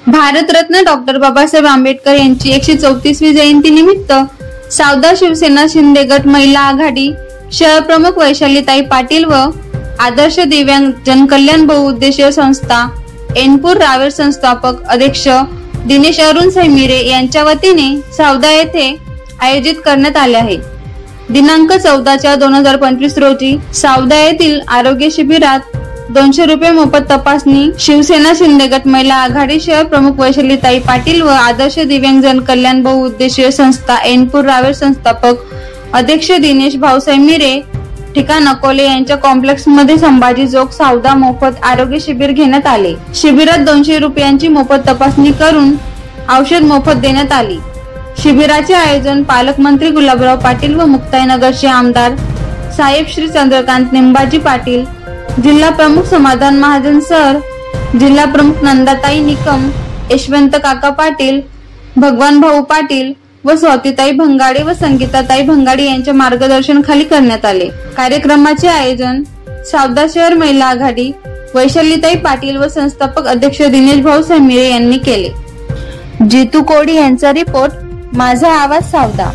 Bharat Ratna doctor Babasaheb Ambedkar यांची 134वी जयंती निमित्त सावदा शिवसेना शिंदे गट महिला आघाडी शहर प्रमुख वैशालीताई पाटील व आदर्श दिव्यांग जनकल्याण बहुउद्देशीय संस्था एनपूर रावेर संस्थापक अध्यक्ष दिनेश अरुण सैमिरे यांच्या वतीने सावदा येथे आयोजित करण्यात आले आहे। दिनांक 14/4/2025 रोजी सावदा येथील आरोग्य शिबिरात 200 रुपये मोफत तपासणी शिवसेना शिंदे गट महिला आघाडी शहर प्रमुख वैशालीताई पाटील व आदर्श दिव्यांग जनकल्याण बहुउद्देशीय संस्था एनपूर रावेर संस्थापक अध्यक्ष दिनेश भाऊ सैमिरे ठिकाण अकोले यांच्या कॉम्प्लेक्स मध्ये संभाजी चौक सावदा मोफत आरोग्य शिबिर घेण्यात आले। शिबिरात 200 रुपयांची मोफत तपासणी करून औषध मोफत देण्यात आली। शिबिराचे आयोजन पालकमंत्री गुलाबराव पाटील व मुक्ताईनगरचे आमदार साहेब श्री चंद्रकांत निंबाजी पाटील, जिल्हा प्रमुख समाधान महाजन सर, जिल्हा प्रमुख नंदाताई निकम, यशवंत काका पाटील, भगवान भाऊ पाटील व स्वातीताई भंगाडे व संगीताताई भंगाडे यांच्या मार्गदर्शनाखाली करण्यात आले। कार्यक्रमाचे आयोजन सावदा शहर महिला आघाडी वैशालीताई पाटील व संस्थापक अध्यक्ष दिनेश भाऊ सैमिरे यांनी केले। जितू कोडी यांचा रिपोर्ट, माझा आवाज सावदा।